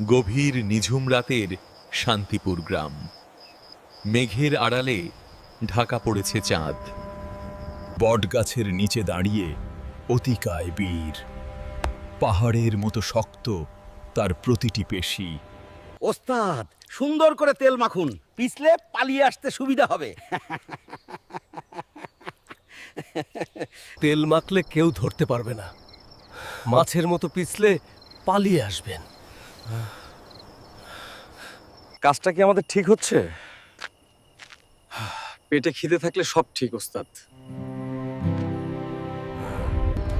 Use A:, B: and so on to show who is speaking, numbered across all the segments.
A: গভীর নিঝুম রাতের শান্তিপুর গ্রাম। মেঘের আড়ালে ঢাকা পড়েছে চাঁদ।
B: বটগাছের নিচে দাঁড়িয়ে অতিকায় বীর, পাহাড়ের মতো শক্ত তার প্রতিটি পেশি।
C: ওস্তাদ, সুন্দর করে তেল মাখুন, পিছলে পালিয়ে আসতে সুবিধা হবে।
D: তেল মাখলে কেউ ধরতে পারবে না। মাছের মতো পিছলে পালিয়ে আসবেন। কাজটা কি আমাদের ঠিক হচ্ছে? পেটে খিদে থাকলে সব ঠিক ওস্তাদ।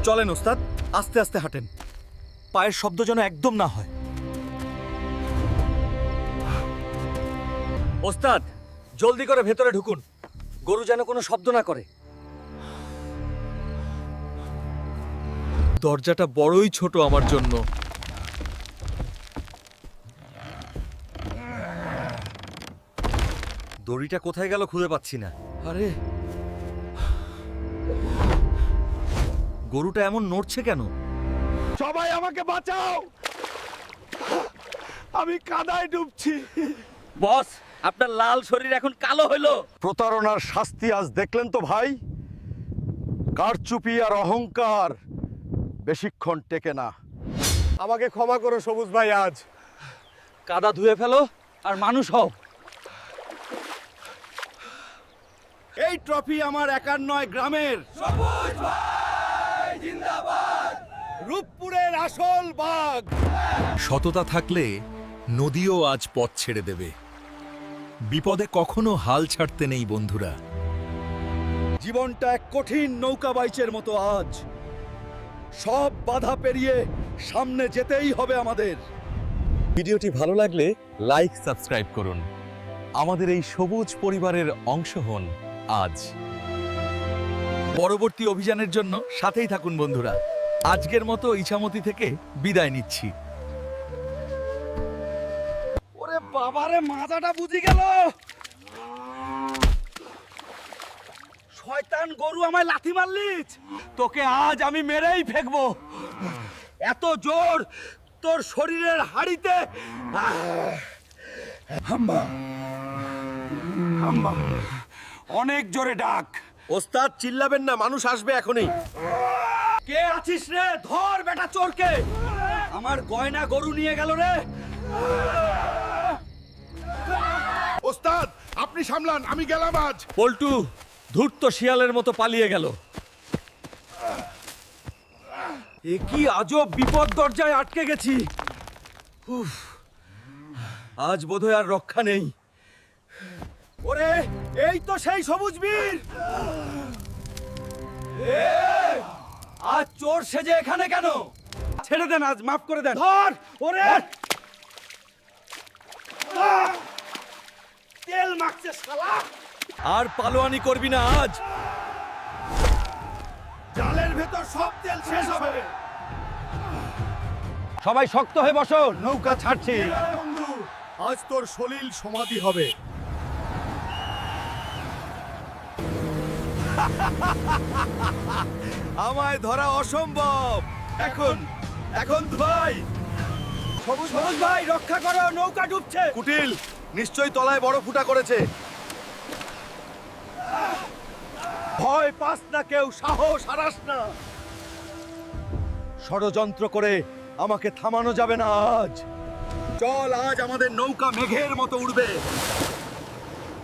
E: চলেন ওস্তাদ, আস্তে আস্তে হাঁটেন, পায়ের শব্দ যেন একদম না হয়।
D: ওস্তাদ, জলদি করে ভেতরে ঢুকুন, গরু যেন কোনো শব্দ না করে। দরজাটা বড়ই ছোট আমার জন্য।
E: দড়িটা কোথায় গেল খুঁজে পাচ্ছি না।
D: আরে,
E: গরুটা এমন নড়ছে কেন?
F: সবাই আমাকে বাঁচাও, আমি কাদায় ডুবছি।
C: বস, আপনার লাল শরীর এখন কালো হইলো।
F: প্রতারণার শাস্তি আজ দেখলেন তো ভাই। কারচুপি আর অহংকার বেশিক্ষণ টেকে না। আমাকে ক্ষমা করো সবুজ ভাই, আজ
D: কাদা ধুয়ে ফেলো আর মানুষ হও।
F: এই ট্রফি আমার একার নয়, গ্রামের। রূপপুরের আসল বাঘ।
A: সততা থাকলে নদীও আজ পথ ছেড়ে দেবে। বিপদে কখনো হাল ছাড়তে নেই বন্ধুরা।
F: জীবনটা এক কঠিন নৌকা বাইচের মতো আজ। সব বাধা পেরিয়ে সামনে যেতেই হবে আমাদের।
D: ভিডিওটি ভালো লাগলে লাইক, সাবস্ক্রাইব করুন। আমাদের এই সবুজ পরিবারের অংশ হন আজ।
E: পরবর্তী অভিযানের জন্য সাথেই থাকুন বন্ধুরা। আজকের মতো ইছামতি থেকে বিদায় নিচ্ছি।
C: ওরে বাবারে, মাথাটা বুঝি গেল। শয়তান গরু, আমায় লাথি মারলিস। তোকে আজ আমি মেরেই ফেকবো। এত জোর তোর শরীরের হাড়িতে। অনেক জোরে ডাক।
E: ওস্তাদ, চিল্লাবেন না, মানুষ আসবে এখনই।
C: কে আছিস রে? ধর বেটা চোরকে। আমার গয়না গরু নিয়ে গেল রে।
F: ওস্তাদ, আপনি সামলান, আমি গেলাম আজ।
D: পল্টু ধূর্ত শিয়ালের মতো পালিয়ে গেল।
C: এ কি আজব বিপদ, দরজায় আটকে গেছি। উফ, আজ বোধহয় আর রক্ষা নেই। ওরে, এই তো সেই সবুজ বীর। আজ চোর সেজে এখানে কেন? ছেড়ে দেন, আজ মাফ করে দেন। ধর ওরে। তেল মাখছে শালা।
E: আর পালোয়ানি করবি না আজ।
F: জালের ভেতর সব তেল শেষ হবে।
C: সবাই শক্ত হয়ে বসো, নৌকা ছাড়ছি।
F: বন্ধু, আজ তোর সলিল সমাধি হবে।
E: আমায় ধরা অসম্ভব। এখন এখন ভাই।
C: সবুজ ভাই, রক্ষা করো, নৌকা ডুবছে।
E: কুটিল নিশ্চয়ই তলায় বড় ফুটা করেছে।
F: ভয় পাস না কেউ, সাহস হারাস না। ষড়যন্ত্র করে আমাকে থামানো যাবে না আজ। চল, আজ আমাদের নৌকা মেঘের মতো উড়বে।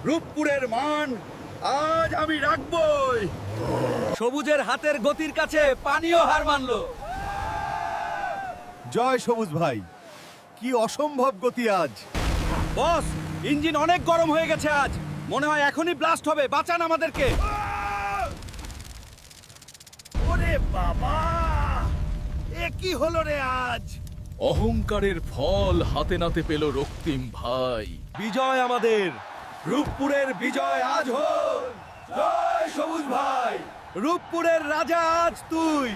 F: রূপপুরের মান আজ আমি রাখবই।
E: সবুজের হাতের গতির কাছে পানিও হার মানলো।
F: জয় সবুজ ভাই, কি অসম্ভব গতি আজ।
C: বস, ইঞ্জিন অনেক গরম হয়ে গেছে আজ। মনে হয় এখনই ব্লাস্ট হবে। বাঁচান আমাদেরকে।
F: ওরে বাবা, এ কি হলো রে আজ।
B: অহংকারের ফল হাতে নাতে পেল রক্তিম ভাই।
E: বিজয় আমাদের। রূপপুরের বিজয় আজ হল। জয় সবুজ ভাই। রূপপুরের রাজা আজ তুই।